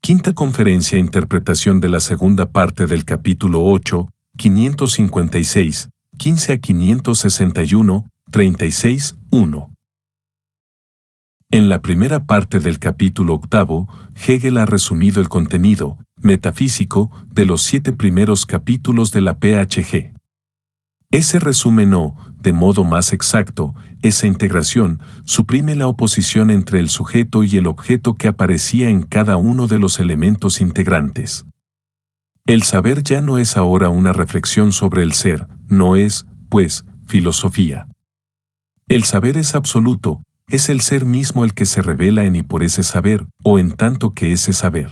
Quinta conferencia interpretación de la segunda parte del capítulo 8, 556, 15 a 561, 36, 1. En la primera parte del capítulo octavo, Hegel ha resumido el contenido metafísico de los 7 primeros capítulos de la PHG. Ese resumen o, de modo más exacto, esa integración, suprime la oposición entre el sujeto y el objeto que aparecía en cada uno de los elementos integrantes. El saber ya no es ahora una reflexión sobre el ser, no es, pues, filosofía. El saber es absoluto, es el ser mismo el que se revela en y por ese saber, o en tanto que ese saber.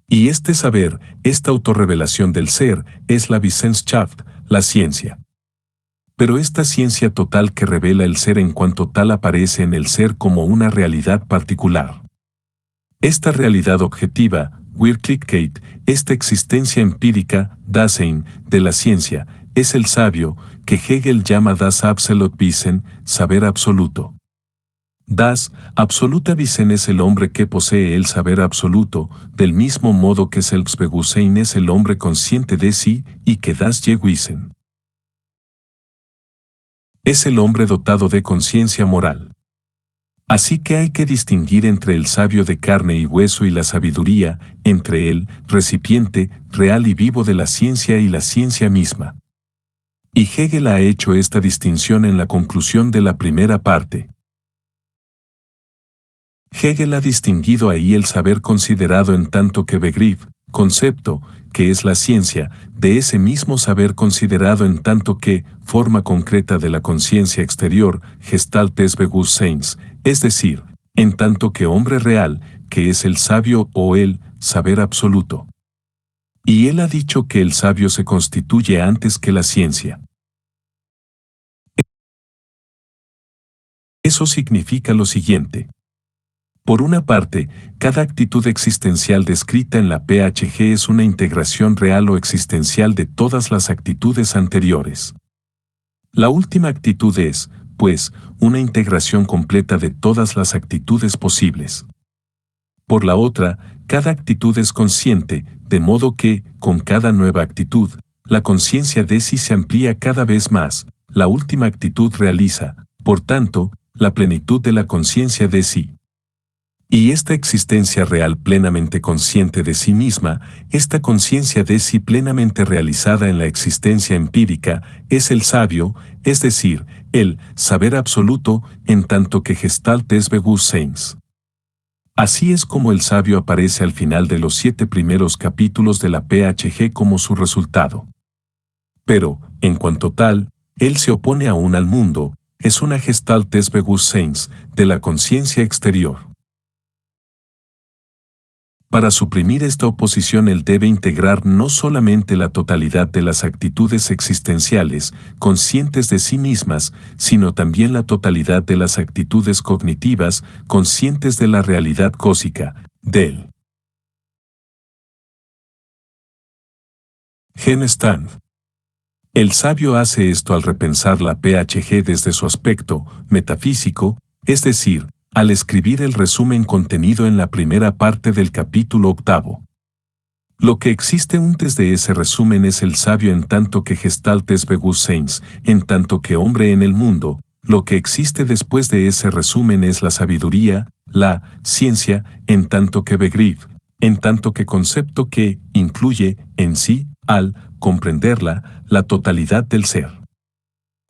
Y este saber, esta autorrevelación del ser, es la Wissenschaft, la ciencia. Pero esta ciencia total que revela el ser en cuanto tal aparece en el ser como una realidad particular. Esta realidad objetiva, Wirklichkeit, esta existencia empírica, Dasein, de la ciencia, es el sabio, que Hegel llama das absolute Wissen, saber absoluto. Das absoluta Wissen es el hombre que posee el saber absoluto, del mismo modo que Selbstbewusstsein es el hombre consciente de sí y que das je Wissen. Es el hombre dotado de conciencia moral. Así que hay que distinguir entre el sabio de carne y hueso y la sabiduría, entre el recipiente real y vivo de la ciencia y la ciencia misma. Y Hegel ha hecho esta distinción en la conclusión de la primera parte. Hegel ha distinguido ahí el saber considerado en tanto que Begriff, concepto, que es la ciencia, de ese mismo saber considerado en tanto que forma concreta de la conciencia exterior, Gestalt des Bewusstseins, es decir, en tanto que hombre real, que es el sabio o el saber absoluto. Y él ha dicho que el sabio se constituye antes que la ciencia. Eso significa lo siguiente. Por una parte, cada actitud existencial descrita en la PHG es una integración real o existencial de todas las actitudes anteriores. La última actitud es, pues, una integración completa de todas las actitudes posibles. Por la otra, cada actitud es consciente, de modo que, con cada nueva actitud, la conciencia de sí se amplía cada vez más, la última actitud realiza, por tanto, la plenitud de la conciencia de sí. Y esta existencia real plenamente consciente de sí misma, esta conciencia de sí plenamente realizada en la existencia empírica, es el sabio, es decir, el saber absoluto, en tanto que Gestalt des Bewusstseins. Así es como el sabio aparece al final de los 7 primeros capítulos de la PHG como su resultado. Pero, en cuanto tal, él se opone aún al mundo, es una Gestalt des Bewusstseins, de la conciencia exterior. Para suprimir esta oposición él debe integrar no solamente la totalidad de las actitudes existenciales, conscientes de sí mismas, sino también la totalidad de las actitudes cognitivas, conscientes de la realidad cósmica, del Gegenstand. El sabio hace esto al repensar la PHG desde su aspecto metafísico, es decir, al escribir el resumen contenido en la primera parte del capítulo octavo. Lo que existe antes de ese resumen es el sabio en tanto que Gestalt des Bewusstseins, en tanto que hombre en el mundo, lo que existe después de ese resumen es la sabiduría, la ciencia, en tanto que Begriff, en tanto que concepto que incluye en sí, al comprenderla, la totalidad del ser.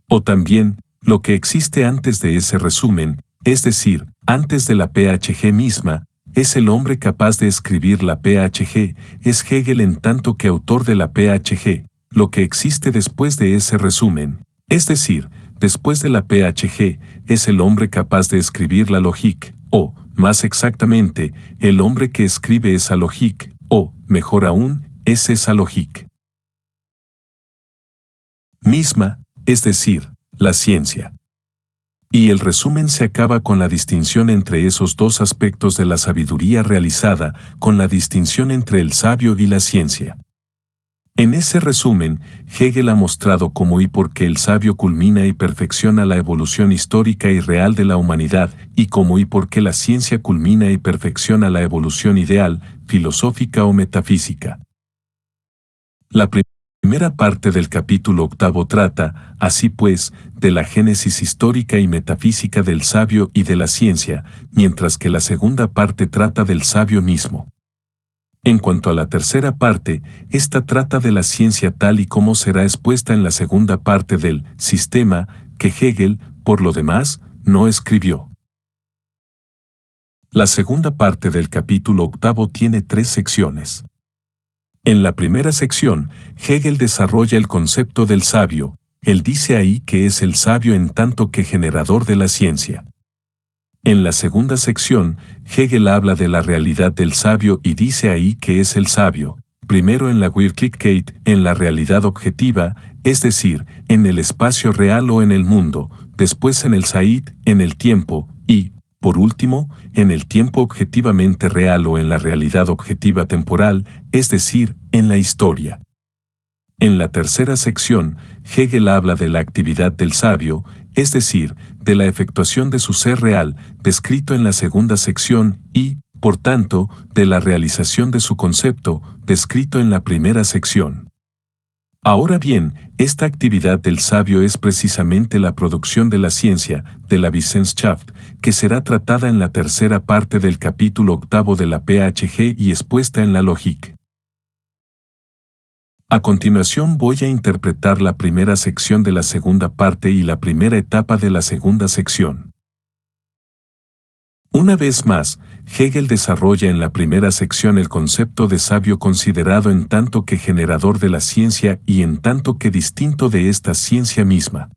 O también, lo que existe antes de ese resumen, es decir, antes de la PHG misma, es el hombre capaz de escribir la PHG, es Hegel en tanto que autor de la PHG, lo que existe después de ese resumen, es decir, después de la PHG, es el hombre capaz de escribir la Logik, o, más exactamente, el hombre que escribe esa Logik, o, mejor aún, es esa Logik misma, es decir, la ciencia. Y el resumen se acaba con la distinción entre esos dos aspectos de la sabiduría realizada, con la distinción entre el sabio y la ciencia. En ese resumen, Hegel ha mostrado cómo y por qué el sabio culmina y perfecciona la evolución histórica y real de la humanidad, y cómo y por qué la ciencia culmina y perfecciona la evolución ideal, filosófica o metafísica. La primera parte del capítulo 8 trata, así pues, de la génesis histórica y metafísica del sabio y de la ciencia, mientras que la segunda parte trata del sabio mismo. En cuanto a la tercera parte, esta trata de la ciencia tal y como será expuesta en la segunda parte del sistema, que Hegel, por lo demás, no escribió. La segunda parte del capítulo 8 tiene 3 secciones. En la primera sección, Hegel desarrolla el concepto del sabio. Él dice ahí que es el sabio en tanto que generador de la ciencia. En la segunda sección, Hegel habla de la realidad del sabio y dice ahí que es el sabio, primero en la Wirklichkeit, en la realidad objetiva, es decir, en el espacio real o en el mundo, después en el Zeit, en el tiempo, y, por último, en el tiempo objetivamente real o en la realidad objetiva temporal, es decir, en la historia. En la tercera sección, Hegel habla de la actividad del sabio, es decir, de la efectuación de su ser real, descrito en la segunda sección, y, por tanto, de la realización de su concepto, descrito en la primera sección. Ahora bien, esta actividad del sabio es precisamente la producción de la ciencia, de la Wissenschaft, que será tratada en la tercera parte del capítulo 8 de la PHG y expuesta en la Logik. A continuación voy a interpretar la primera sección de la segunda parte y la primera etapa de la segunda sección. Una vez más, Hegel desarrolla en la primera sección el concepto de sabio considerado en tanto que generador de la ciencia y en tanto que distinto de esta ciencia misma.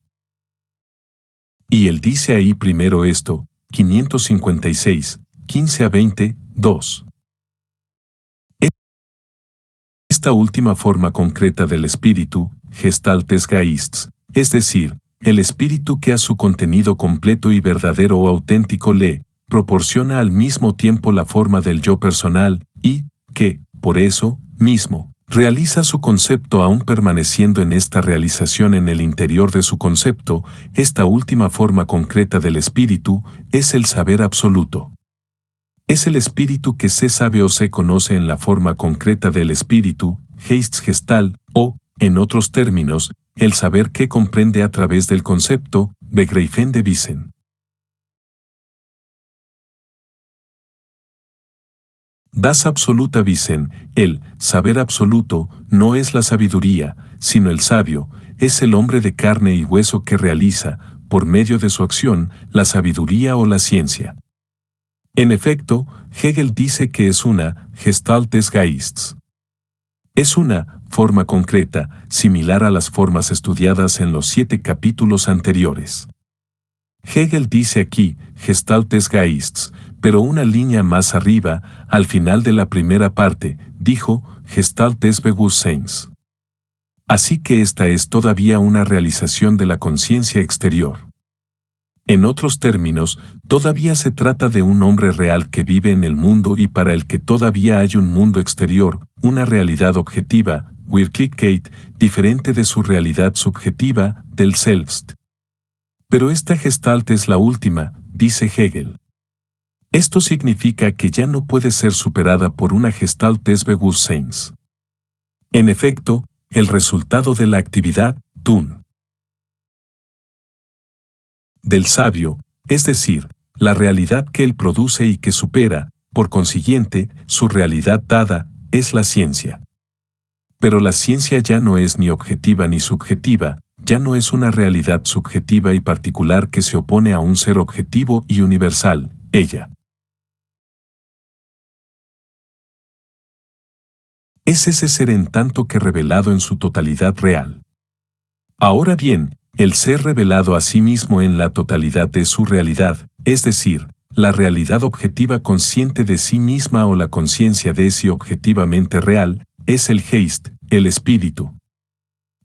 Y él dice ahí primero esto, 556, 15 a 20, 2. Esta última forma concreta del espíritu, Gestalt des Geists, es decir, el espíritu que a su contenido completo y verdadero o auténtico le proporciona al mismo tiempo la forma del yo personal y que, por eso, mismo, realiza su concepto aún permaneciendo en esta realización en el interior de su concepto, esta última forma concreta del espíritu es el saber absoluto. Es el espíritu que se sabe o se conoce en la forma concreta del espíritu, Geistgestal, o, en otros términos, el saber que comprende a través del concepto, Begreifende Wissen. Das absoluta Wissen, el saber absoluto, no es la sabiduría, sino el sabio, es el hombre de carne y hueso que realiza, por medio de su acción, la sabiduría o la ciencia. En efecto, Hegel dice que es una Gestalt des Geists. Es una forma concreta, similar a las formas estudiadas en los 7 capítulos anteriores. Hegel dice aquí Gestalt des Geists, pero una línea más arriba, al final de la primera parte, dijo Gestalt des Bewusstseins. Así que esta es todavía una realización de la conciencia exterior. En otros términos, todavía se trata de un hombre real que vive en el mundo y para el que todavía hay un mundo exterior, una realidad objetiva, Wirklichkeit, diferente de su realidad subjetiva, del Selbst. Pero esta Gestalt es la última, dice Hegel. Esto significa que ya no puede ser superada por una Gestalt des Bewusstseins. En efecto, el resultado de la actividad, Tun, del sabio, es decir, la realidad que él produce y que supera, por consiguiente, su realidad dada, es la ciencia. Pero la ciencia ya no es ni objetiva ni subjetiva, ya no es una realidad subjetiva y particular que se opone a un ser objetivo y universal, ella. Es ese ser en tanto que revelado en su totalidad real. Ahora bien, el ser revelado a sí mismo en la totalidad de su realidad, es decir, la realidad objetiva consciente de sí misma o la conciencia de sí objetivamente real, es el Geist, el espíritu.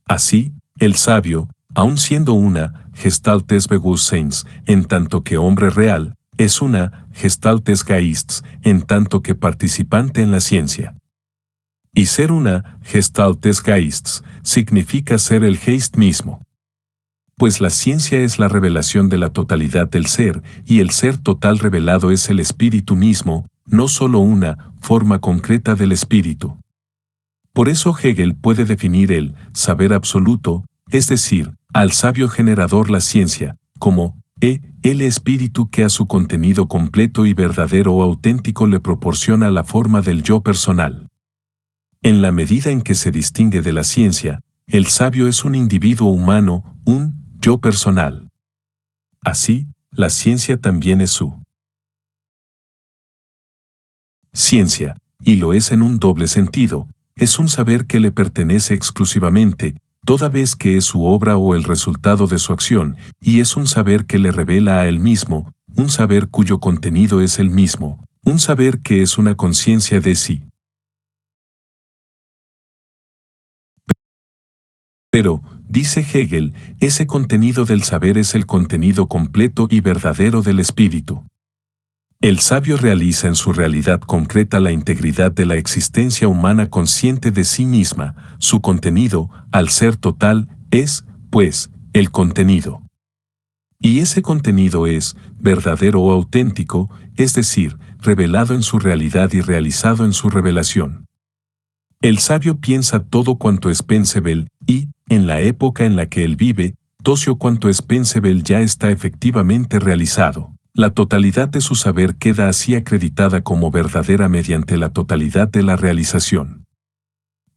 Así, el sabio, aun siendo una Gestalt des Bewusstseins, en tanto que hombre real, es una Gestalt des Geists, en tanto que participante en la ciencia. Y ser una Gestalt des Geists significa ser el Geist mismo. Pues la ciencia es la revelación de la totalidad del ser, y el ser total revelado es el espíritu mismo, no solo una forma concreta del espíritu. Por eso Hegel puede definir el saber absoluto, es decir, al sabio generador la ciencia, como el espíritu que a su contenido completo y verdadero o auténtico le proporciona la forma del yo personal. En la medida en que se distingue de la ciencia, el sabio es un individuo humano, un yo personal. Así, la ciencia también es su ciencia, y lo es en un doble sentido, es un saber que le pertenece exclusivamente, toda vez que es su obra o el resultado de su acción, y es un saber que le revela a él mismo, un saber cuyo contenido es él mismo, un saber que es una conciencia de sí. Pero, dice Hegel, ese contenido del saber es el contenido completo y verdadero del espíritu. El sabio realiza en su realidad concreta la integridad de la existencia humana consciente de sí misma, su contenido, al ser total, es, pues, el contenido. Y ese contenido es verdadero o auténtico, es decir, revelado en su realidad y realizado en su revelación. El sabio piensa todo cuanto es pensable, y, en la época en la que él vive, todo cuanto es pensable ya está efectivamente realizado. La totalidad de su saber queda así acreditada como verdadera mediante la totalidad de la realización.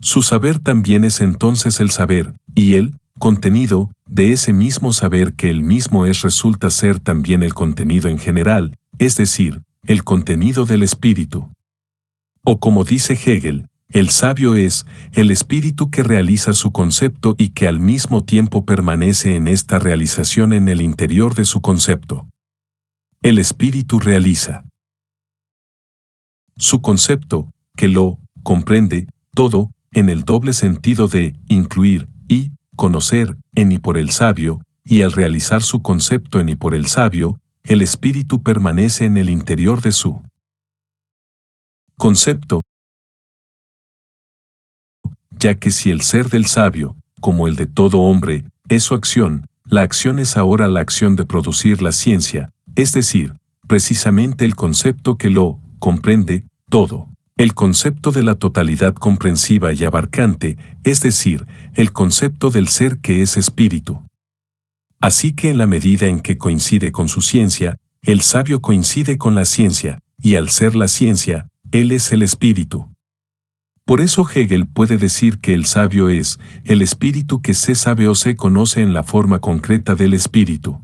Su saber también es entonces el saber, y el contenido de ese mismo saber que él mismo es resulta ser también el contenido en general, es decir, el contenido del espíritu. O como dice Hegel, el sabio es el espíritu que realiza su concepto y que al mismo tiempo permanece en esta realización en el interior de su concepto. El espíritu realiza su concepto, que lo comprende todo, en el doble sentido de incluir y conocer en y por el sabio, y al realizar su concepto en y por el sabio, el espíritu permanece en el interior de su concepto, ya que si el ser del sabio, como el de todo hombre, es su acción, la acción es ahora la acción de producir la ciencia, es decir, precisamente el concepto que lo comprende todo. El concepto de la totalidad comprensiva y abarcante, es decir, el concepto del ser que es espíritu. Así que en la medida en que coincide con su ciencia, el sabio coincide con la ciencia, y al ser la ciencia, él es el espíritu. Por eso Hegel puede decir que el sabio es el espíritu que se sabe o se conoce en la forma concreta del espíritu.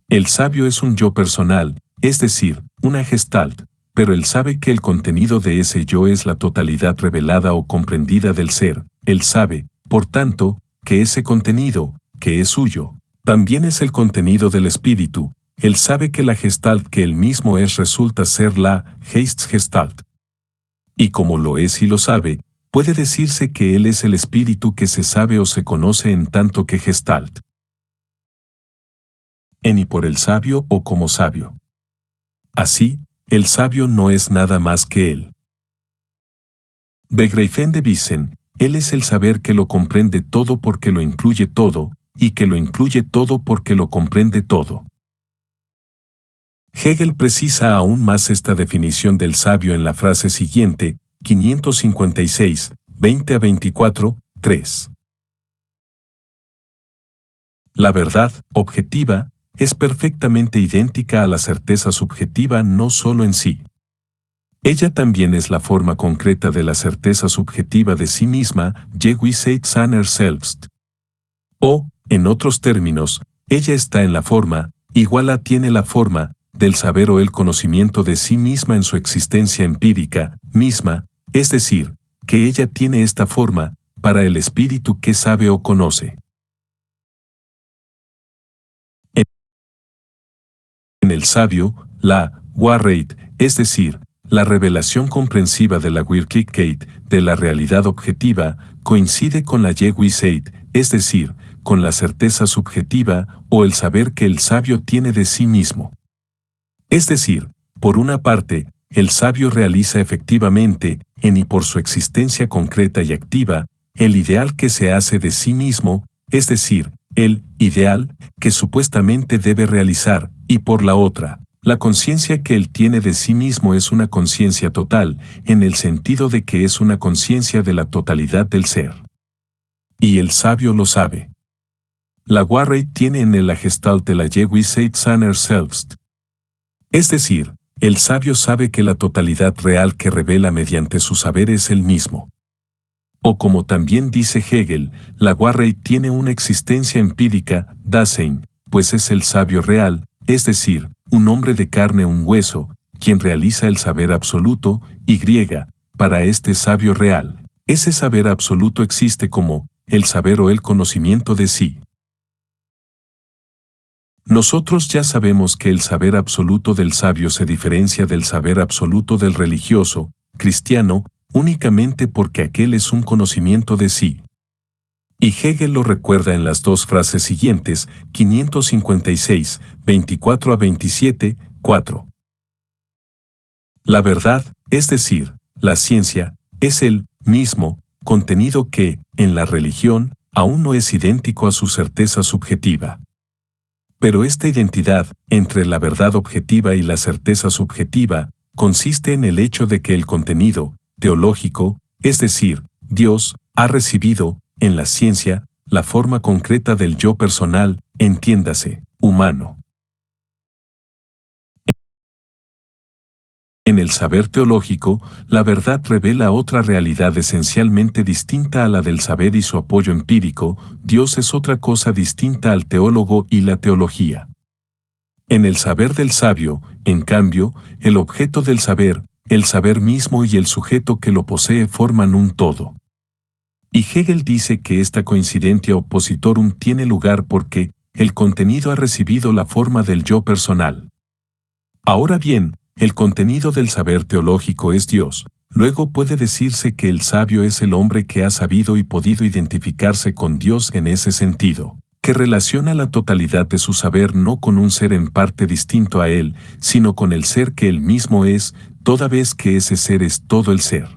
El sabio es un yo personal, es decir, una gestalt, pero él sabe que el contenido de ese yo es la totalidad revelada o comprendida del ser. Él sabe, por tanto, que ese contenido, que es suyo, también es el contenido del espíritu. Él sabe que la gestalt que él mismo es resulta ser la Geistesgestalt. Y como lo es y lo sabe, puede decirse que él es el espíritu que se sabe o se conoce en tanto que gestalt. En y por el sabio o como sabio. Así, el sabio no es nada más que él. Begreifen de Wissen, él es el saber que lo comprende todo porque lo incluye todo, y que lo incluye todo porque lo comprende todo. Hegel precisa aún más esta definición del sabio en la frase siguiente, 556, 20 a 24, 3. La verdad, objetiva, es perfectamente idéntica a la certeza subjetiva no solo en sí. Ella también es la forma concreta de la certeza subjetiva de sí misma, Gewissheit seiner selbst. O, en otros términos, ella está en la forma, igual a tiene la forma, del saber o el conocimiento de sí misma en su existencia empírica, misma, es decir, que ella tiene esta forma, para el espíritu que sabe o conoce. En el sabio, la Wahrheit, es decir, la revelación comprensiva de la Wirklichkeit, de la realidad objetiva, coincide con la Gewissheit, es decir, con la certeza subjetiva o el saber que el sabio tiene de sí mismo. Es decir, por una parte, el sabio realiza efectivamente, en y por su existencia concreta y activa, el ideal que se hace de sí mismo, es decir, el ideal que supuestamente debe realizar, y por la otra, la conciencia que él tiene de sí mismo es una conciencia total, en el sentido de que es una conciencia de la totalidad del ser. Y el sabio lo sabe. La Wahrheit tiene en él la Gestalt de la Gewissheit seiner selbst. Es decir, el sabio sabe que la totalidad real que revela mediante su saber es el mismo. O como también dice Hegel, la Wahrheit tiene una existencia empírica, Dasein, pues es el sabio real, es decir, un hombre de carne un hueso, quien realiza el saber absoluto, y para este sabio real, ese saber absoluto existe como el saber o el conocimiento de sí. Nosotros ya sabemos que el saber absoluto del sabio se diferencia del saber absoluto del religioso, cristiano, únicamente porque aquel es un conocimiento de sí. Y Hegel lo recuerda en las dos frases siguientes, 556, 24 a 27, 4. La verdad, es decir, la ciencia, es el mismo contenido que, en la religión, aún no es idéntico a su certeza subjetiva. Pero esta identidad, entre la verdad objetiva y la certeza subjetiva, consiste en el hecho de que el contenido teológico, es decir, Dios, ha recibido, en la ciencia, la forma concreta del yo personal, entiéndase, humano. En el saber teológico, la verdad revela otra realidad esencialmente distinta a la del saber y su apoyo empírico. Dios es otra cosa distinta al teólogo y la teología. En el saber del sabio, en cambio, el objeto del saber, el saber mismo y el sujeto que lo posee forman un todo. Y Hegel dice que esta coincidencia oppositorum tiene lugar porque el contenido ha recibido la forma del yo personal. Ahora bien, el contenido del saber teológico es Dios. Luego puede decirse que el sabio es el hombre que ha sabido y podido identificarse con Dios en ese sentido, que relaciona la totalidad de su saber no con un ser en parte distinto a él, sino con el ser que él mismo es, toda vez que ese ser es todo el ser.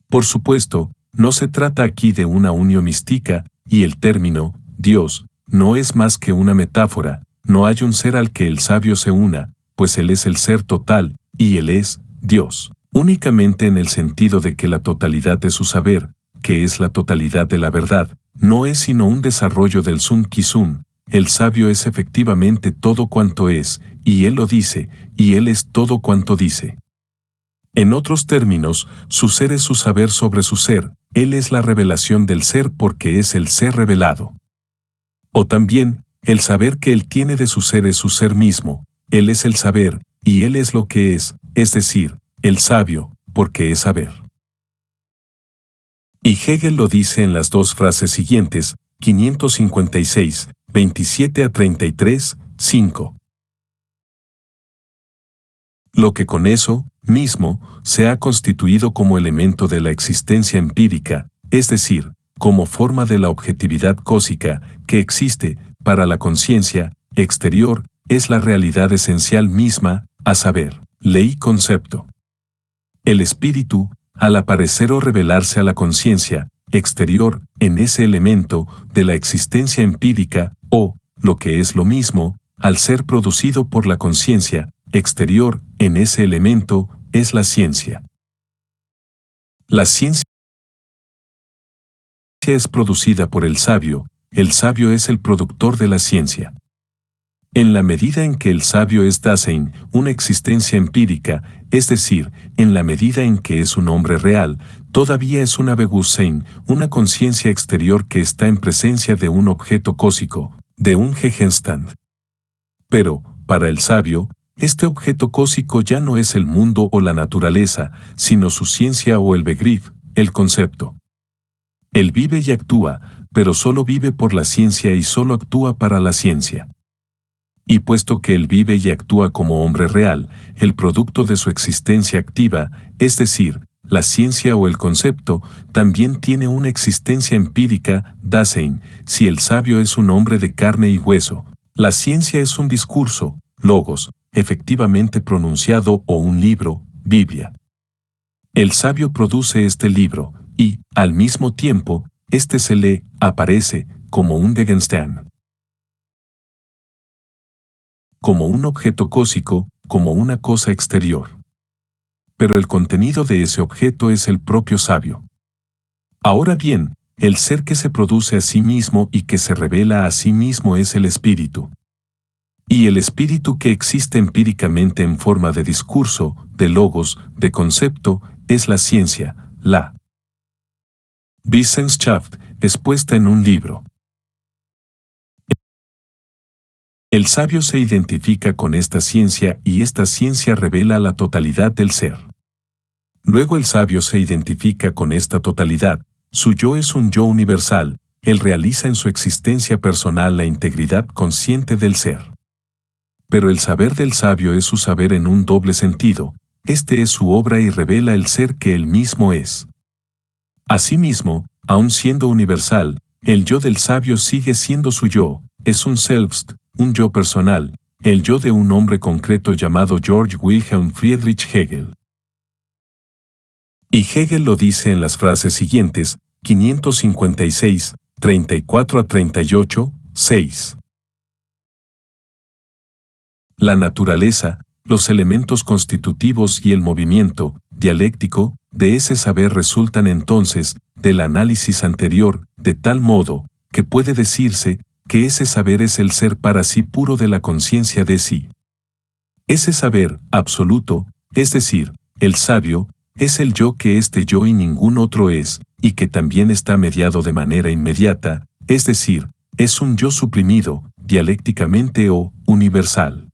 Por supuesto, no se trata aquí de una unión mística, y el término, Dios, no es más que una metáfora. No hay un ser al que el sabio se una, pues él es el ser total, y él es Dios, únicamente en el sentido de que la totalidad de su saber, que es la totalidad de la verdad, no es sino un desarrollo del Sun Kisun. El sabio es efectivamente todo cuanto es, y él lo dice, y él es todo cuanto dice. En otros términos, su ser es su saber sobre su ser, él es la revelación del ser porque es el ser revelado. O también, el saber que él tiene de su ser es su ser mismo, él es el saber, y él es lo que es decir, el sabio, porque es saber. Y Hegel lo dice en las dos frases siguientes, 556, 27 a 33, 5. Lo que con eso, mismo, se ha constituido como elemento de la existencia empírica, es decir, como forma de la objetividad cósica, que existe, para la conciencia, exterior, es la realidad esencial misma, a saber, ley y concepto. El espíritu, al aparecer o revelarse a la conciencia, exterior, en ese elemento, de la existencia empírica, o, lo que es lo mismo, al ser producido por la conciencia, exterior, en ese elemento, es la ciencia. La ciencia es producida por el sabio es el productor de la ciencia. En la medida en que el sabio es Dasein, una existencia empírica, es decir, en la medida en que es un hombre real, todavía es una Bewusstsein, una conciencia exterior que está en presencia de un objeto cósico, de un Gegenstand. Pero, para el sabio, este objeto cósico ya no es el mundo o la naturaleza, sino su ciencia o el Begriff, el concepto. Él vive y actúa, pero solo vive por la ciencia y solo actúa para la ciencia. Y puesto que él vive y actúa como hombre real, el producto de su existencia activa, es decir, la ciencia o el concepto, también tiene una existencia empírica, Dasein. Si el sabio es un hombre de carne y hueso, la ciencia es un discurso, logos, efectivamente pronunciado o un libro, Biblia. El sabio produce este libro, y, al mismo tiempo, este se le aparece como un Gegenstand, como un objeto cósico, como una cosa exterior. Pero el contenido de ese objeto es el propio sabio. Ahora bien, el ser que se produce a sí mismo y que se revela a sí mismo es el espíritu. Y el espíritu que existe empíricamente en forma de discurso, de logos, de concepto, es la ciencia, la Wissenschaft, expuesta en un libro. El sabio se identifica con esta ciencia y esta ciencia revela la totalidad del ser. Luego el sabio se identifica con esta totalidad, su yo es un yo universal, él realiza en su existencia personal la integridad consciente del ser. Pero el saber del sabio es su saber en un doble sentido, este es su obra y revela el ser que él mismo es. Asimismo, aun siendo universal, el yo del sabio sigue siendo su yo, es un Selbst, un yo personal, el yo de un hombre concreto llamado Georg Wilhelm Friedrich Hegel. Y Hegel lo dice en las frases siguientes, 556, 34 a 38, 6. La naturaleza, los elementos constitutivos y el movimiento, dialéctico, de ese saber resultan entonces, del análisis anterior, de tal modo, que puede decirse, que ese saber es el ser para sí puro de la conciencia de sí. Ese saber, absoluto, es decir, el sabio, es el yo que este yo y ningún otro es, y que también está mediado de manera inmediata, es decir, es un yo suprimido, dialécticamente o universal.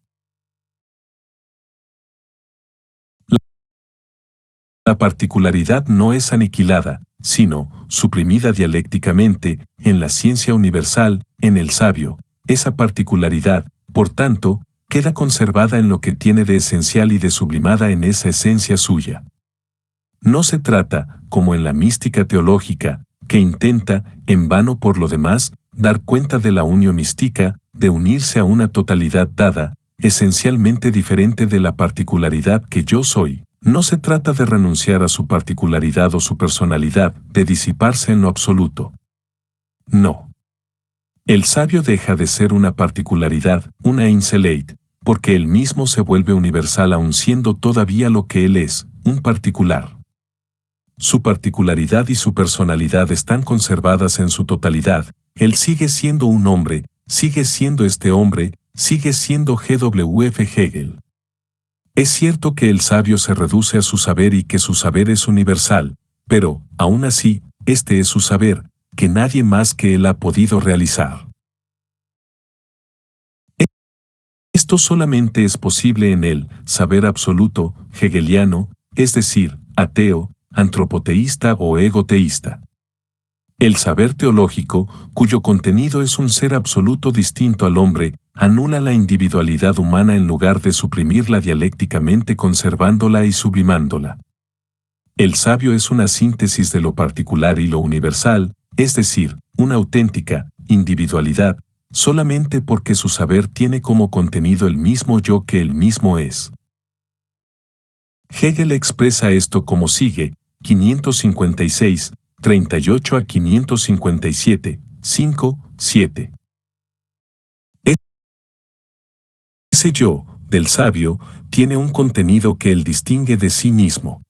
La particularidad no es aniquilada, sino suprimida dialécticamente, en la ciencia universal, en el sabio. Esa particularidad, por tanto, queda conservada en lo que tiene de esencial y de sublimada en esa esencia suya. No se trata, como en la mística teológica, que intenta, en vano por lo demás, dar cuenta de la unión mística, de unirse a una totalidad dada, esencialmente diferente de la particularidad que yo soy. No se trata de renunciar a su particularidad o su personalidad, de disiparse en lo absoluto. No. El sabio deja de ser una particularidad, una Einzelheit, porque él mismo se vuelve universal aun siendo todavía lo que él es, un particular. Su particularidad y su personalidad están conservadas en su totalidad, él sigue siendo un hombre, sigue siendo este hombre, sigue siendo G.W.F. Hegel. Es cierto que el sabio se reduce a su saber y que su saber es universal, pero, aún así, este es su saber, que nadie más que él ha podido realizar. Esto solamente es posible en el saber absoluto, hegeliano, es decir, ateo, antropoteísta o egoteísta. El saber teológico, cuyo contenido es un ser absoluto distinto al hombre, anula la individualidad humana en lugar de suprimirla dialécticamente conservándola y sublimándola. El sabio es una síntesis de lo particular y lo universal, es decir, una auténtica individualidad, solamente porque su saber tiene como contenido el mismo yo que él mismo es. Hegel expresa esto como sigue, 556, 38 a 557, 5, 7. Ese yo, del sabio, tiene un contenido que él distingue de sí mismo.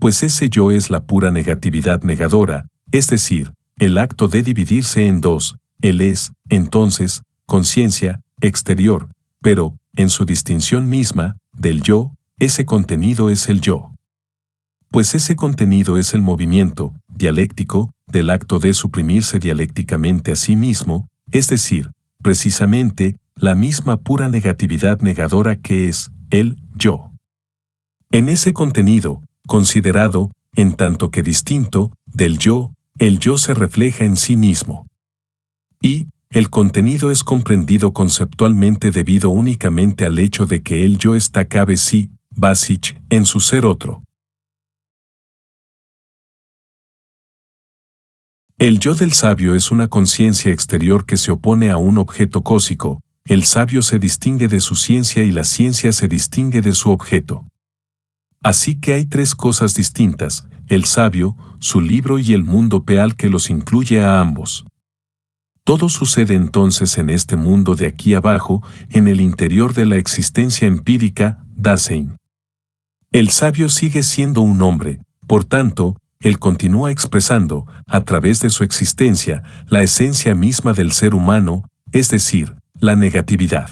Pues ese yo es la pura negatividad negadora, es decir, el acto de dividirse en dos, él es, entonces, conciencia, exterior, pero, en su distinción misma, del yo, ese contenido es el yo. Pues ese contenido es el movimiento, dialéctico, del acto de suprimirse dialécticamente a sí mismo, es decir, precisamente, la misma pura negatividad negadora que es, el yo. En ese contenido, considerado, en tanto que distinto, del yo, el yo se refleja en sí mismo. Y, el contenido es comprendido conceptualmente debido únicamente al hecho de que el yo está cabe sí, basic, en su ser otro. El yo del sabio es una conciencia exterior que se opone a un objeto cósico, el sabio se distingue de su ciencia y la ciencia se distingue de su objeto. Así que hay tres cosas distintas, el sabio, su libro y el mundo real que los incluye a ambos. Todo sucede entonces en este mundo de aquí abajo, en el interior de la existencia empírica, Dasein. El sabio sigue siendo un hombre, por tanto, él continúa expresando, a través de su existencia, la esencia misma del ser humano, es decir, la negatividad.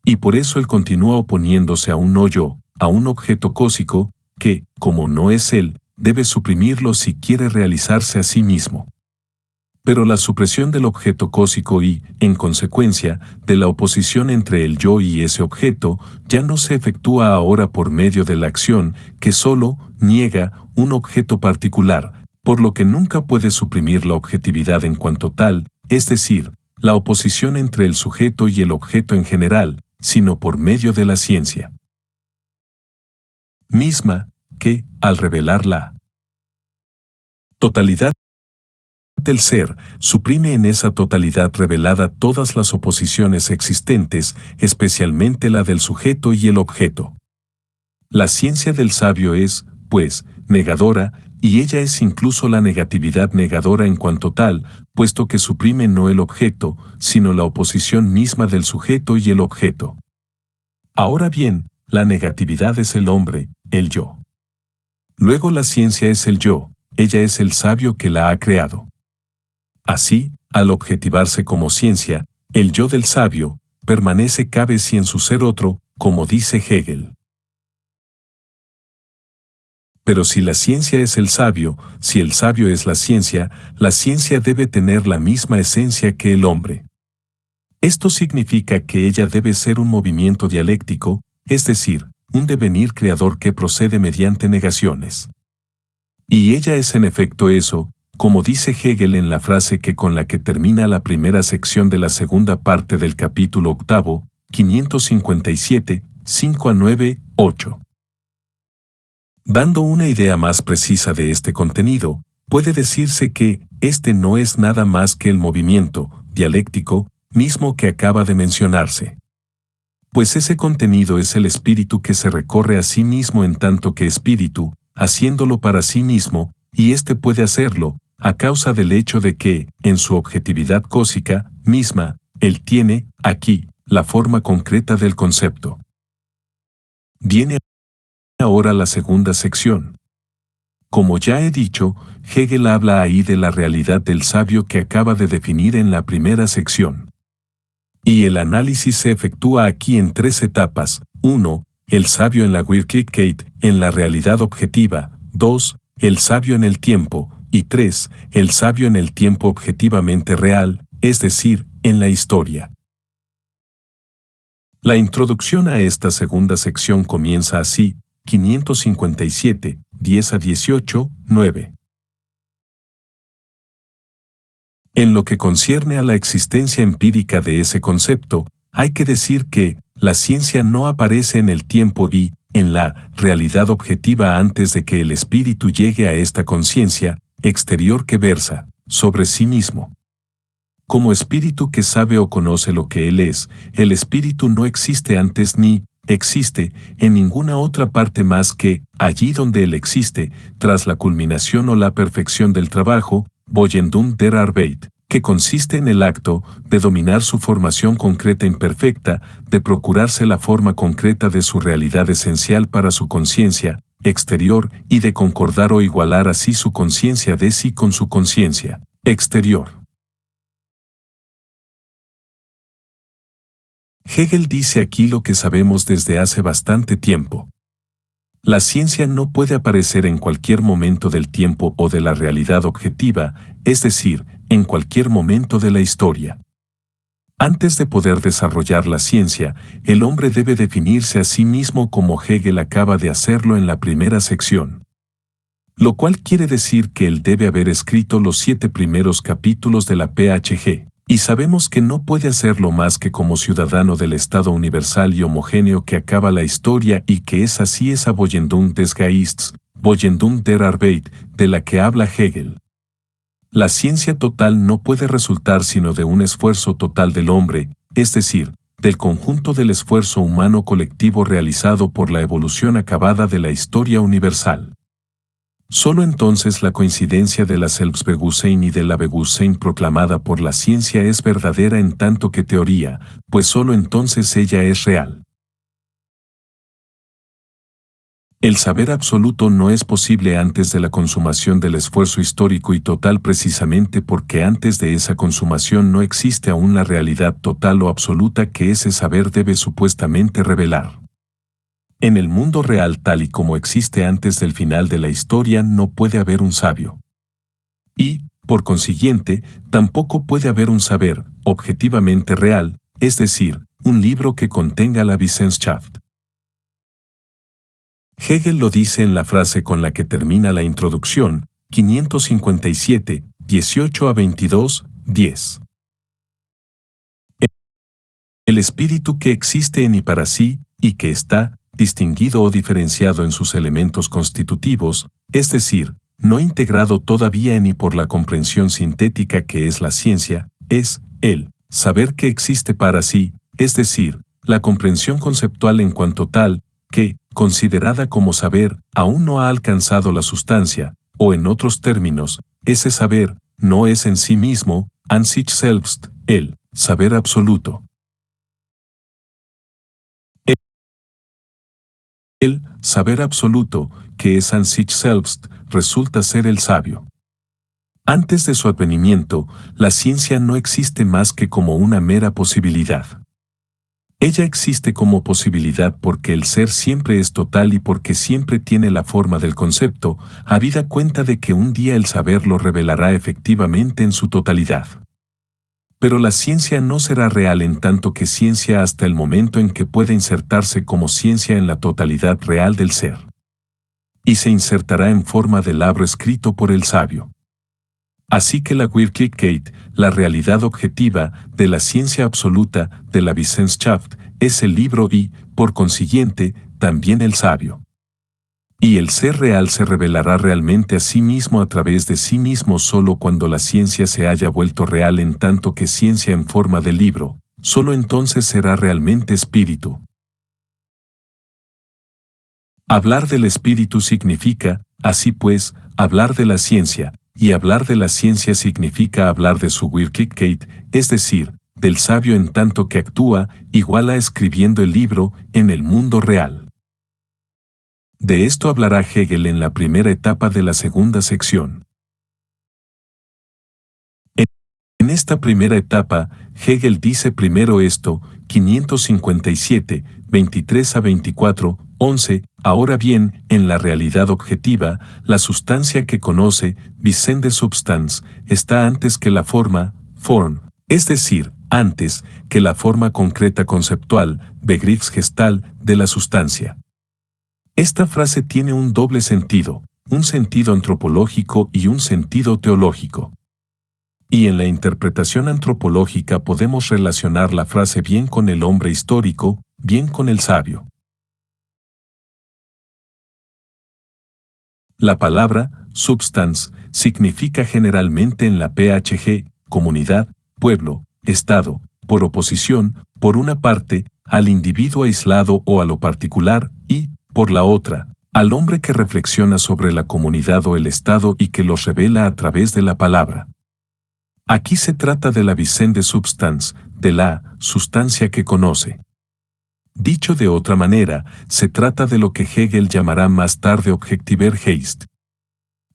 Y por eso él continúa oponiéndose a un no-yo, a un objeto cósico, que, como no es él, debe suprimirlo si quiere realizarse a sí mismo. Pero la supresión del objeto cósico y, en consecuencia, de la oposición entre el yo y ese objeto, ya no se efectúa ahora por medio de la acción, que solo niega un objeto particular, por lo que nunca puede suprimir la objetividad en cuanto tal, es decir, la oposición entre el sujeto y el objeto en general, sino por medio de la ciencia misma, que, al revelar la totalidad del ser, suprime en esa totalidad revelada todas las oposiciones existentes, especialmente la del sujeto y el objeto. La ciencia del sabio es, pues, negadora, y ella es incluso la negatividad negadora en cuanto tal, puesto que suprime no el objeto, sino la oposición misma del sujeto y el objeto. Ahora bien, la negatividad es el hombre, el yo. Luego la ciencia es el yo, ella es el sabio que la ha creado. Así, al objetivarse como ciencia, el yo del sabio, permanece cabe si en su ser otro, como dice Hegel. Pero si la ciencia es el sabio, si el sabio es la ciencia debe tener la misma esencia que el hombre. Esto significa que ella debe ser un movimiento dialéctico, es decir, un devenir creador que procede mediante negaciones. Y ella es en efecto eso, como dice Hegel en la frase que con la que termina la primera sección de la segunda parte del capítulo 8, 557, 5-9, 8. Dando una idea más precisa de este contenido, puede decirse que este no es nada más que el movimiento dialéctico mismo que acaba de mencionarse. Pues ese contenido es el espíritu que se recorre a sí mismo en tanto que espíritu, haciéndolo para sí mismo, y éste puede hacerlo, a causa del hecho de que, en su objetividad cósica misma, él tiene, aquí, la forma concreta del concepto. Viene ahora la segunda sección. Como ya he dicho, Hegel habla ahí de la realidad del sabio que acaba de definir en la primera sección. Y el análisis se efectúa aquí en tres etapas. 1. El sabio en la Wirklichkeit, en la realidad objetiva. 2. El sabio en el tiempo. Y 3. El sabio en el tiempo objetivamente real, es decir, en la historia. La introducción a esta segunda sección comienza así, 557, 10-18, 9. En lo que concierne a la existencia empírica de ese concepto, hay que decir que la ciencia no aparece en el tiempo y, en la realidad objetiva antes de que el espíritu llegue a esta conciencia exterior que versa sobre sí mismo. Como espíritu que sabe o conoce lo que él es, el espíritu no existe antes ni existe en ninguna otra parte más que allí donde él existe, tras la culminación o la perfección del trabajo, Vollendung der Arbeit, que consiste en el acto de dominar su formación concreta imperfecta, de procurarse la forma concreta de su realidad esencial para su conciencia exterior y de concordar o igualar así su conciencia de sí con su conciencia exterior. Hegel dice aquí lo que sabemos desde hace bastante tiempo. La ciencia no puede aparecer en cualquier momento del tiempo o de la realidad objetiva, es decir, en cualquier momento de la historia. Antes de poder desarrollar la ciencia, el hombre debe definirse a sí mismo como Hegel acaba de hacerlo en la primera sección. Lo cual quiere decir que él debe haber escrito los 7 primeros capítulos de la PhG. Y sabemos que no puede hacerlo más que como ciudadano del Estado universal y homogéneo que acaba la historia y que es así esa Vollendung des Geists, Vollendung der Arbeit, de la que habla Hegel. La ciencia total no puede resultar sino de un esfuerzo total del hombre, es decir, del conjunto del esfuerzo humano colectivo realizado por la evolución acabada de la historia universal. Solo entonces la coincidencia de la Selbstbewusstsein y de la Bewusstsein proclamada por la ciencia es verdadera en tanto que teoría, pues solo entonces ella es real. El saber absoluto no es posible antes de la consumación del esfuerzo histórico y total precisamente porque antes de esa consumación no existe aún la realidad total o absoluta que ese saber debe supuestamente revelar. En el mundo real tal y como existe antes del final de la historia no puede haber un sabio. Y, por consiguiente, tampoco puede haber un saber, objetivamente real, es decir, un libro que contenga la Wissenschaft. Hegel lo dice en la frase con la que termina la introducción, 557, 18 a 22, 10. El espíritu que existe en y para sí, y que está, distinguido o diferenciado en sus elementos constitutivos, es decir, no integrado todavía en y por la comprensión sintética que es la ciencia, es el saber que existe para sí, es decir, la comprensión conceptual en cuanto tal, que, considerada como saber, aún no ha alcanzado la sustancia, o en otros términos, ese saber no es en sí mismo, an sich selbst, el saber absoluto. El saber absoluto, que es an sich selbst, resulta ser el sabio. Antes de su advenimiento, la ciencia no existe más que como una mera posibilidad. Ella existe como posibilidad porque el ser siempre es total y porque siempre tiene la forma del concepto, habida cuenta de que un día el saber lo revelará efectivamente en su totalidad. Pero la ciencia no será real en tanto que ciencia hasta el momento en que pueda insertarse como ciencia en la totalidad real del ser. Y se insertará en forma de labro escrito por el sabio. Así que la Wirklichkeit, la realidad objetiva, de la ciencia absoluta, de la Wissenschaft, es el libro y, por consiguiente, también el sabio. Y el ser real se revelará realmente a sí mismo a través de sí mismo solo cuando la ciencia se haya vuelto real en tanto que ciencia en forma de libro, solo entonces será realmente espíritu. Hablar del espíritu significa, así pues, hablar de la ciencia, y hablar de la ciencia significa hablar de su Wirklichkeit, es decir, del sabio en tanto que actúa, igual a escribiendo el libro, en el mundo real. De esto hablará Hegel en la primera etapa de la segunda sección. En esta primera etapa, Hegel dice primero esto, 557, 23 a 24, 11, ahora bien, en la realidad objetiva, la sustancia que conoce, Wissende Substanz, está antes que la forma, Form, es decir, antes que la forma concreta conceptual, Begriffsgestalt, de la sustancia. Esta frase tiene un doble sentido, un sentido antropológico y un sentido teológico. Y en la interpretación antropológica podemos relacionar la frase bien con el hombre histórico, bien con el sabio. La palabra, substance, significa generalmente en la PHG, comunidad, pueblo, estado, por oposición, por una parte, al individuo aislado o a lo particular, y, por la otra, al hombre que reflexiona sobre la comunidad o el estado y que los revela a través de la palabra. Aquí se trata de la Wissende Substanz, de la sustancia que conoce. Dicho de otra manera, se trata de lo que Hegel llamará más tarde Objektiver Geist.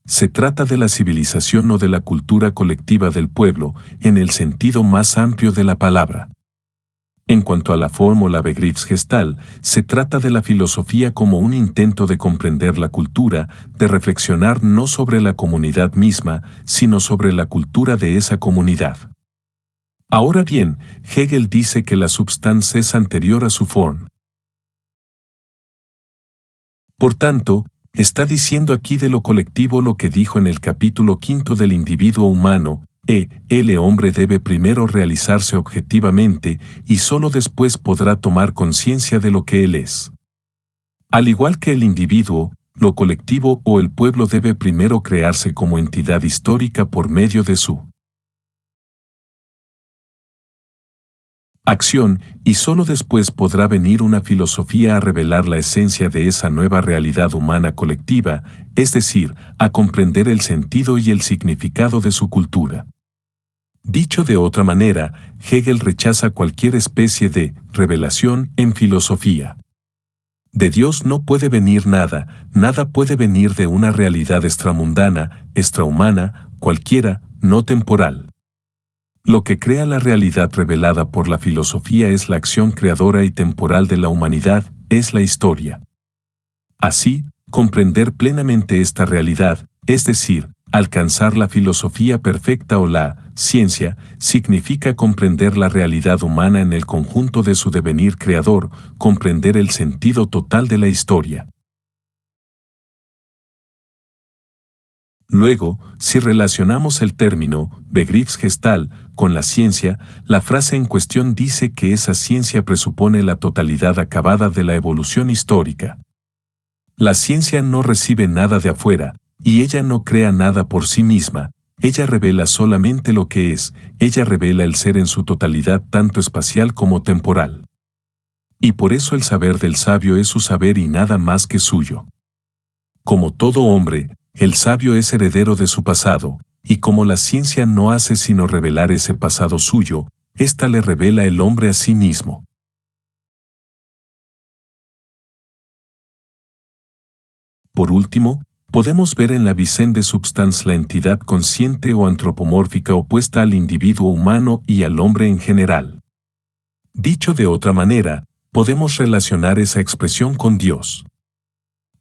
Se trata de la civilización o de la cultura colectiva del pueblo, en el sentido más amplio de la palabra. En cuanto a la forma o la Begriffsgestalt, se trata de la filosofía como un intento de comprender la cultura, de reflexionar no sobre la comunidad misma, sino sobre la cultura de esa comunidad. Ahora bien, Hegel dice que la substancia es anterior a su forma. Por tanto, está diciendo aquí de lo colectivo lo que dijo en el capítulo 5 del individuo humano, el hombre debe primero realizarse objetivamente y solo después podrá tomar conciencia de lo que él es. Al igual que el individuo, lo colectivo o el pueblo debe primero crearse como entidad histórica por medio de su acción, y solo después podrá venir una filosofía a revelar la esencia de esa nueva realidad humana colectiva, es decir, a comprender el sentido y el significado de su cultura. Dicho de otra manera, Hegel rechaza cualquier especie de revelación en filosofía. De Dios no puede venir nada, nada puede venir de una realidad extramundana, extrahumana, cualquiera, no temporal. Lo que crea la realidad revelada por la filosofía es la acción creadora y temporal de la humanidad, es la historia. Así, comprender plenamente esta realidad, es decir, alcanzar la filosofía perfecta o la ciencia, significa comprender la realidad humana en el conjunto de su devenir creador, comprender el sentido total de la historia. Luego, si relacionamos el término Begriffsgestalt con la ciencia, la frase en cuestión dice que esa ciencia presupone la totalidad acabada de la evolución histórica. La ciencia no recibe nada de afuera, y ella no crea nada por sí misma, ella revela solamente lo que es, ella revela el ser en su totalidad tanto espacial como temporal. Y por eso el saber del sabio es su saber y nada más que suyo. Como todo hombre, el sabio es heredero de su pasado, y como la ciencia no hace sino revelar ese pasado suyo, ésta le revela el hombre a sí mismo. Por último, podemos ver en la Vicende Substans la entidad consciente o antropomórfica opuesta al individuo humano y al hombre en general. Dicho de otra manera, podemos relacionar esa expresión con Dios.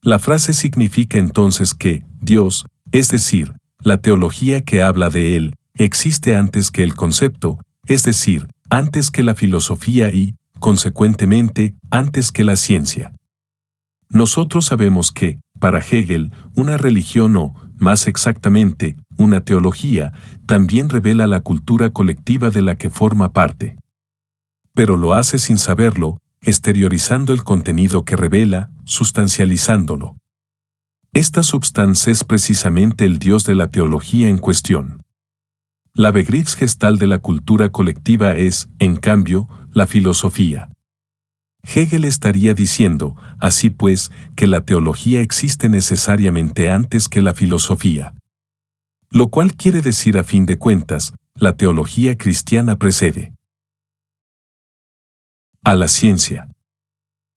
La frase significa entonces que Dios, es decir, la teología que habla de Él, existe antes que el concepto, es decir, antes que la filosofía y, consecuentemente, antes que la ciencia. Nosotros sabemos que, para Hegel, una religión o, más exactamente, una teología, también revela la cultura colectiva de la que forma parte. Pero lo hace sin saberlo, exteriorizando el contenido que revela, sustancializándolo. Esta substancia es precisamente el Dios de la teología en cuestión. La Begriffsgestalt de la cultura colectiva es, en cambio, la filosofía. Hegel estaría diciendo, así pues, que la teología existe necesariamente antes que la filosofía. Lo cual quiere decir a fin de cuentas, la teología cristiana precede a la ciencia.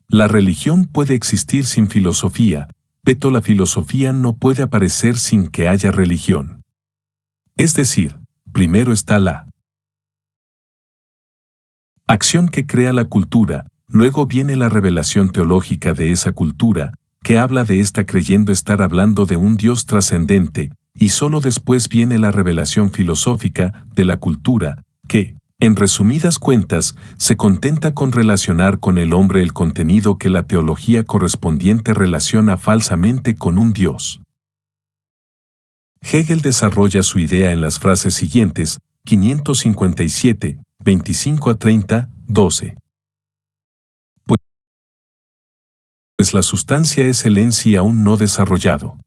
La religión puede existir sin filosofía, pero la filosofía no puede aparecer sin que haya religión. Es decir, primero está la acción que crea la cultura, luego viene la revelación teológica de esa cultura, que habla de esta creyendo estar hablando de un Dios trascendente, y solo después viene la revelación filosófica de la cultura, que, en resumidas cuentas, se contenta con relacionar con el hombre el contenido que la teología correspondiente relaciona falsamente con un Dios. Hegel desarrolla su idea en las frases siguientes, 557, 25 a 30, 12. Pues la sustancia es el en sí aún no desarrollado.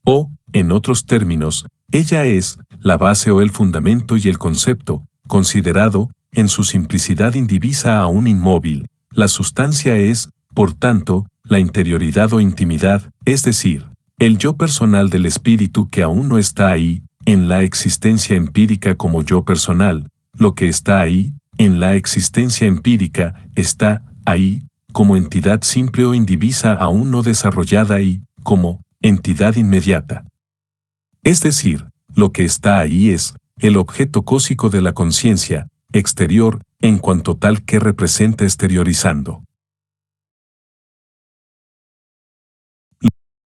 O, en otros términos, ella es la base o el fundamento y el concepto, considerado, en su simplicidad indivisa aún inmóvil. La sustancia es, por tanto, la interioridad o intimidad, es decir, el yo personal del espíritu que aún no está ahí, en la existencia empírica como yo personal, lo que está ahí, en la existencia empírica, está ahí, como entidad simple o indivisa aún no desarrollada y, como entidad inmediata. Es decir, lo que está ahí es el objeto cósico de la conciencia, exterior, en cuanto tal que representa exteriorizando.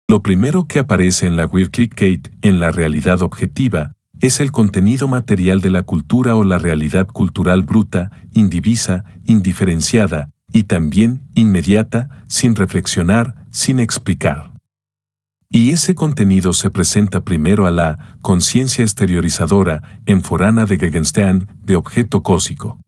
Lo primero que aparece en la Wirklichkeit, en la realidad objetiva, es el contenido material de la cultura o la realidad cultural bruta, indivisa, indiferenciada, y también inmediata, sin reflexionar, sin explicar. Y ese contenido se presenta primero a la conciencia exteriorizadora, enforana de Gegenstand, de objeto cósico.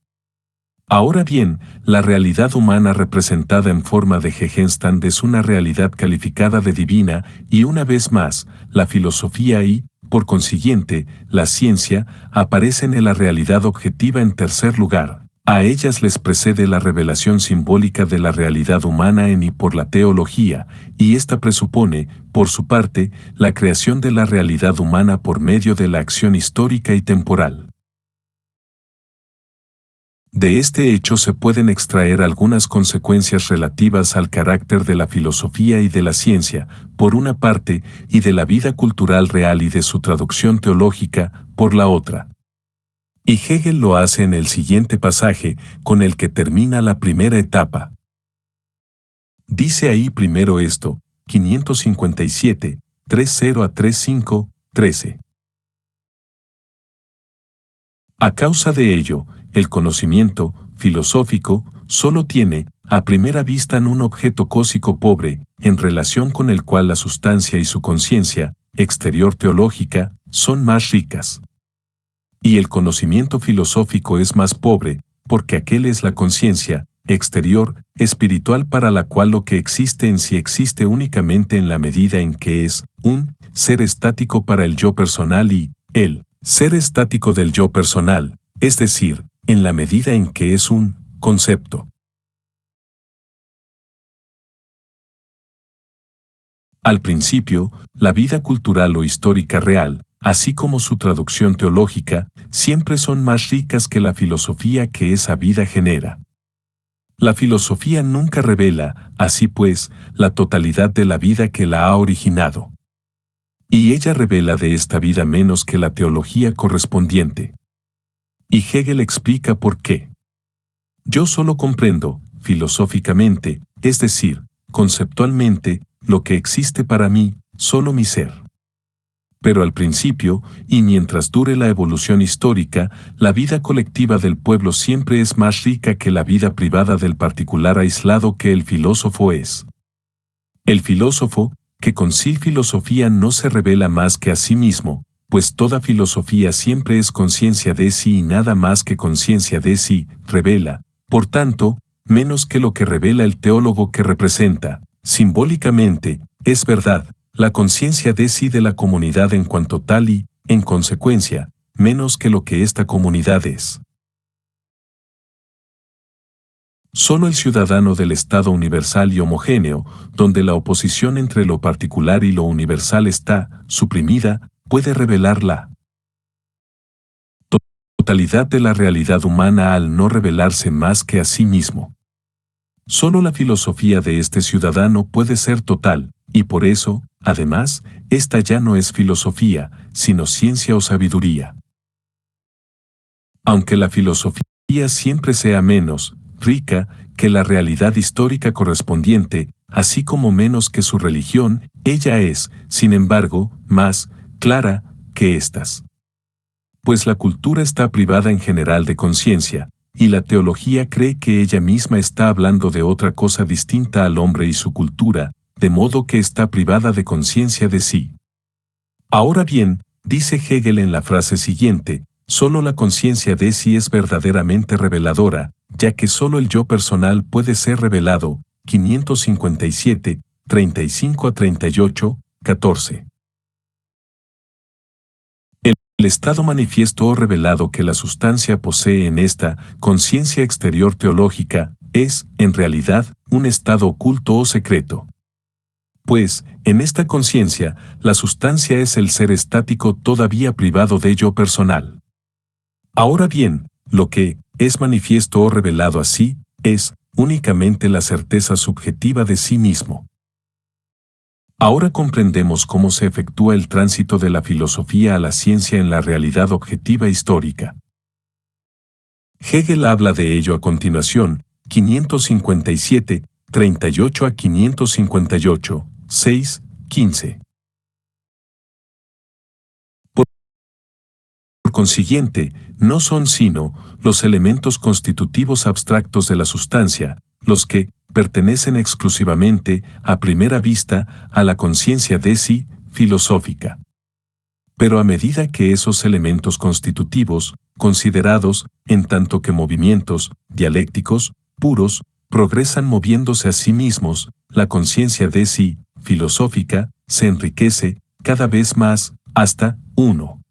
Ahora bien, la realidad humana representada en forma de Gegenstand es una realidad calificada de divina, y una vez más, la filosofía y, por consiguiente, la ciencia, aparecen en la realidad objetiva en tercer lugar, A ellas les precede la revelación simbólica de la realidad humana en y por la teología, y esta presupone, por su parte, la creación de la realidad humana por medio de la acción histórica y temporal. De este hecho se pueden extraer algunas consecuencias relativas al carácter de la filosofía y de la ciencia, por una parte, y de la vida cultural real y de su traducción teológica, por la otra. Y Hegel lo hace en el siguiente pasaje, con el que termina la primera etapa. Dice ahí primero esto, 557, 3.0 a 3.5, 13. A causa de ello, el conocimiento, filosófico, solo tiene, a primera vista, un objeto cósico pobre, en relación con el cual la sustancia y su conciencia, exterior teológica, son más ricas. Y el conocimiento filosófico es más pobre, porque aquel es la conciencia, exterior, espiritual para la cual lo que existe en sí existe únicamente en la medida en que es, un, ser estático para el yo personal y, el, ser estático del yo personal, es decir, en la medida en que es un, concepto. Al principio, la vida cultural o histórica real, así como su traducción teológica, siempre son más ricas que la filosofía que esa vida genera. La filosofía nunca revela, así pues, la totalidad de la vida que la ha originado. Y ella revela de esta vida menos que la teología correspondiente. Y Hegel explica por qué. Yo solo comprendo, filosóficamente, es decir, conceptualmente, lo que existe para mí, solo mi ser. Pero al principio, y mientras dure la evolución histórica, la vida colectiva del pueblo siempre es más rica que la vida privada del particular aislado que el filósofo es. El filósofo, que con sí filosofía no se revela más que a sí mismo, pues toda filosofía siempre es conciencia de sí y nada más que conciencia de sí, revela, por tanto, menos que lo que revela el teólogo que representa, simbólicamente, es verdad, la conciencia de sí de la comunidad en cuanto tal y, en consecuencia, menos que lo que esta comunidad es. Solo el ciudadano del Estado universal y homogéneo, donde la oposición entre lo particular y lo universal está suprimida, puede revelar la totalidad de la realidad humana al no revelarse más que a sí mismo. Solo la filosofía de este ciudadano puede ser total, y por eso, además, esta ya no es filosofía, sino ciencia o sabiduría. Aunque la filosofía siempre sea menos rica que la realidad histórica correspondiente, así como menos que su religión, ella es, sin embargo, más clara que éstas. Pues la cultura está privada en general de conciencia, y la teología cree que ella misma está hablando de otra cosa distinta al hombre y su cultura, de modo que está privada de conciencia de sí. Ahora bien, dice Hegel en la frase siguiente, solo la conciencia de sí es verdaderamente reveladora, ya que solo el yo personal puede ser revelado, 557, 35 a 38, 14. El estado manifiesto o revelado que la sustancia posee en esta conciencia exterior teológica es, en realidad, un estado oculto o secreto. Pues, en esta conciencia, la sustancia es el ser estático todavía privado de yo personal. Ahora bien, lo que es manifiesto o revelado así, es únicamente la certeza subjetiva de sí mismo. Ahora comprendemos cómo se efectúa el tránsito de la filosofía a la ciencia en la realidad objetiva histórica. Hegel habla de ello a continuación, 557, 38 a 558, 6, 15. Por consiguiente, no son sino los elementos constitutivos abstractos de la sustancia, los que pertenecen exclusivamente, a primera vista, a la conciencia de sí, filosófica. Pero a medida que esos elementos constitutivos, considerados, en tanto que movimientos, dialécticos, puros, progresan moviéndose a sí mismos, la conciencia de sí, filosófica, se enriquece, cada vez más, hasta, 1.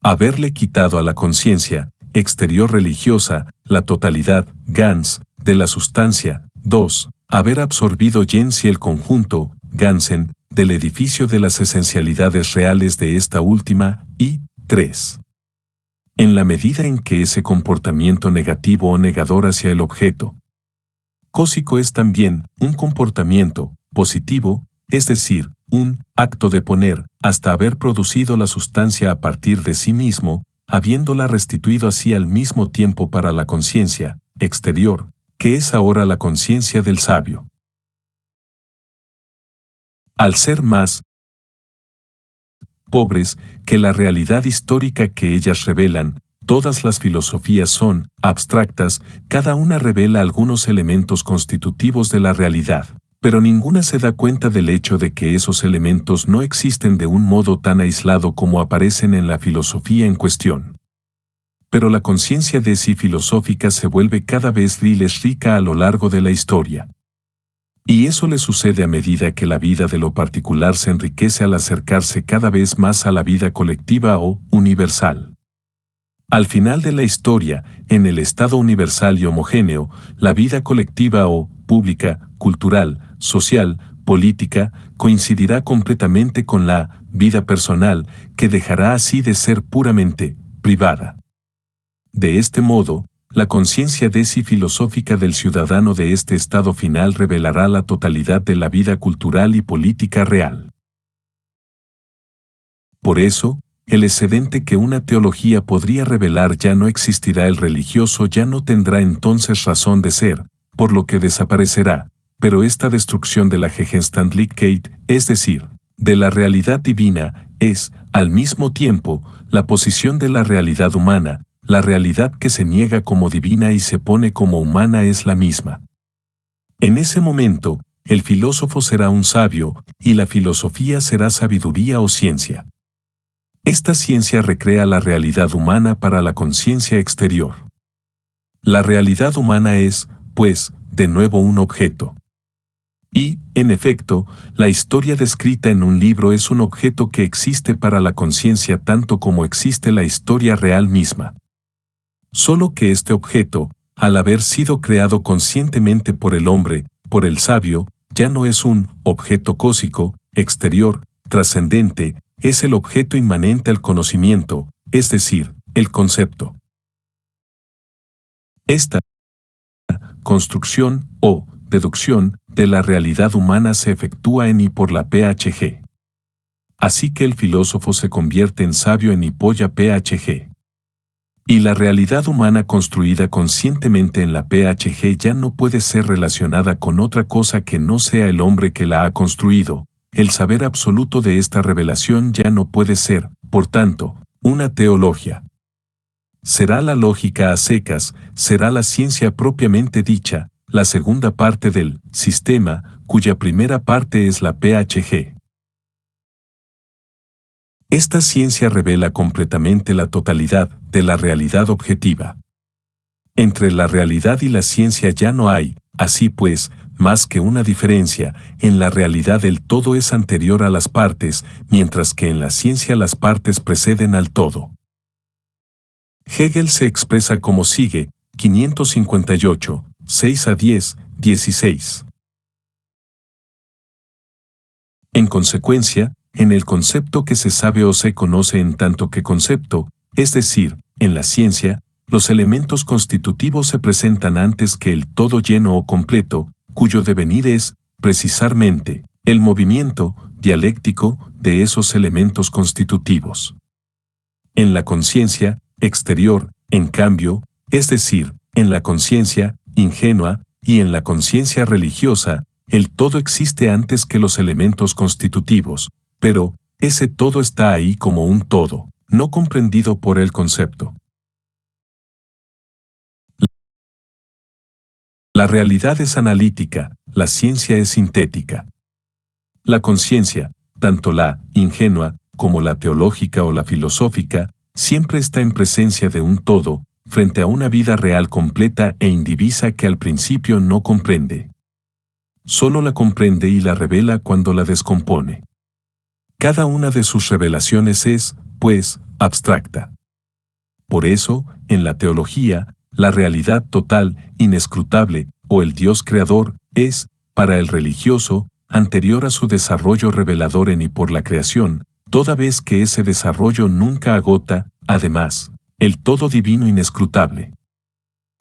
Haberle quitado a la conciencia, exterior religiosa, la totalidad, Gans, de la sustancia. 2. Haber absorbido Jens y el conjunto, Gansen, del edificio de las esencialidades reales de esta última, y 3. En la medida en que ese comportamiento negativo o negador hacia el objeto cósico es también un comportamiento positivo, es decir, un acto de poner, hasta haber producido la sustancia a partir de sí mismo, habiéndola restituido así al mismo tiempo para la conciencia exterior, que es ahora la conciencia del sabio. Al ser más pobres que la realidad histórica que ellas revelan, todas las filosofías son abstractas, cada una revela algunos elementos constitutivos de la realidad, pero ninguna se da cuenta del hecho de que esos elementos no existen de un modo tan aislado como aparecen en la filosofía en cuestión. Pero la conciencia de sí filosófica se vuelve cada vez rica a lo largo de la historia. Y eso le sucede a medida que la vida de lo particular se enriquece al acercarse cada vez más a la vida colectiva o universal. Al final de la historia, en el estado universal y homogéneo, la vida colectiva o pública, cultural, social, política, coincidirá completamente con la vida personal, que dejará así de ser puramente privada. De este modo, la conciencia de sí filosófica del ciudadano de este estado final revelará la totalidad de la vida cultural y política real. Por eso, el excedente que una teología podría revelar ya no existirá, el religioso ya no tendrá entonces razón de ser, por lo que desaparecerá, pero esta destrucción de la Gegenständlichkeit, es decir, de la realidad divina, es, al mismo tiempo, la posición de la realidad humana. La realidad que se niega como divina y se pone como humana es la misma. En ese momento, el filósofo será un sabio, y la filosofía será sabiduría o ciencia. Esta ciencia recrea la realidad humana para la conciencia exterior. La realidad humana es, pues, de nuevo un objeto. Y, en efecto, la historia descrita en un libro es un objeto que existe para la conciencia tanto como existe la historia real misma. Solo que este objeto, al haber sido creado conscientemente por el hombre, por el sabio, ya no es un objeto cósico, exterior, trascendente, es el objeto inmanente al conocimiento, es decir, el concepto. Esta construcción, o deducción, de la realidad humana se efectúa en y por la PHG. Así que el filósofo se convierte en sabio en y polla PHG. Y la realidad humana construida conscientemente en la PHG ya no puede ser relacionada con otra cosa que no sea el hombre que la ha construido. El saber absoluto de esta revelación ya no puede ser, por tanto, una teología. Será la lógica a secas, será la ciencia propiamente dicha, la segunda parte del sistema, cuya primera parte es la PHG. Esta ciencia revela completamente la totalidad de la realidad objetiva. Entre la realidad y la ciencia ya no hay, así pues, más que una diferencia. En la realidad el todo es anterior a las partes, mientras que en la ciencia las partes preceden al todo. Hegel se expresa como sigue, 558, 6 a 10, 16. En consecuencia, en el concepto que se sabe o se conoce en tanto que concepto, es decir, en la ciencia, los elementos constitutivos se presentan antes que el todo lleno o completo, cuyo devenir es, precisamente, el movimiento dialéctico de esos elementos constitutivos. En la conciencia exterior, en cambio, es decir, en la conciencia ingenua y en la conciencia religiosa, el todo existe antes que los elementos constitutivos, pero ese todo está ahí como un todo, no comprendido por el concepto. La realidad es analítica, la ciencia es sintética. La conciencia, tanto la ingenua como la teológica o la filosófica, siempre está en presencia de un todo, frente a una vida real completa e indivisa que al principio no comprende. Solo la comprende y la revela cuando la descompone. Cada una de sus revelaciones es, pues, abstracta. Por eso, en la teología, la realidad total, inescrutable, o el Dios creador, es, para el religioso, anterior a su desarrollo revelador en y por la creación, toda vez que ese desarrollo nunca agota, además, el todo divino inescrutable.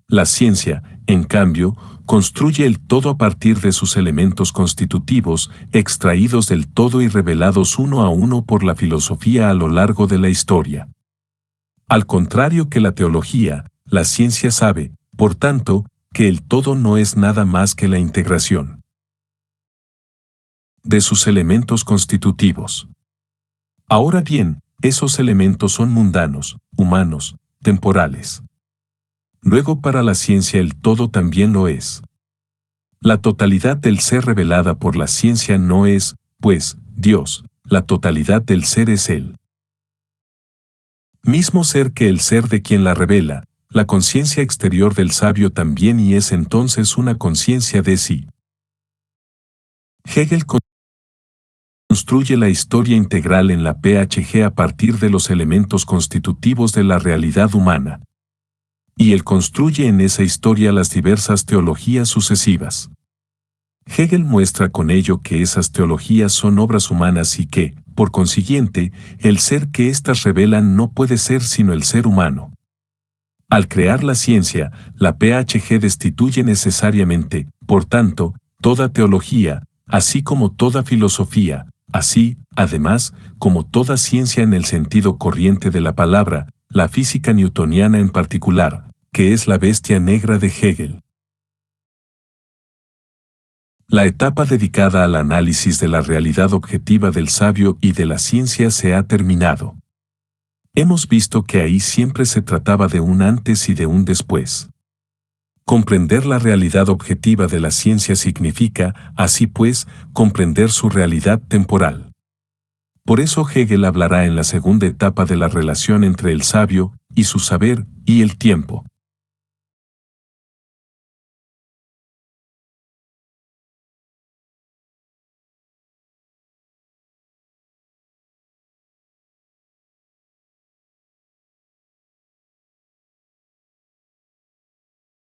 La ciencia, en cambio, construye el todo a partir de sus elementos constitutivos, extraídos del todo y revelados uno a uno por la filosofía a lo largo de la historia. Al contrario que la teología, la ciencia sabe, por tanto, que el todo no es nada más que la integración de sus elementos constitutivos. Ahora bien, esos elementos son mundanos, humanos, temporales. Luego para la ciencia el todo también lo es. La totalidad del ser revelada por la ciencia no es, pues, Dios, la totalidad del ser es Él mismo ser que el ser de quien la revela, la conciencia exterior del sabio también y es entonces una conciencia de sí. Hegel construye la historia integral en la PHG a partir de los elementos constitutivos de la realidad humana. Y él construye en esa historia las diversas teologías sucesivas. Hegel muestra con ello que esas teologías son obras humanas y que, por consiguiente, el ser que éstas revelan no puede ser sino el ser humano. Al crear la ciencia, la PHG destituye necesariamente, por tanto, toda teología, así como toda filosofía, así, además, como toda ciencia en el sentido corriente de la palabra, la física newtoniana en particular, que es la bestia negra de Hegel. La etapa dedicada al análisis de la realidad objetiva del sabio y de la ciencia se ha terminado. Hemos visto que ahí siempre se trataba de un antes y de un después. Comprender la realidad objetiva de la ciencia significa, así pues, comprender su realidad temporal. Por eso Hegel hablará en la segunda etapa de la relación entre el sabio y su saber y el tiempo.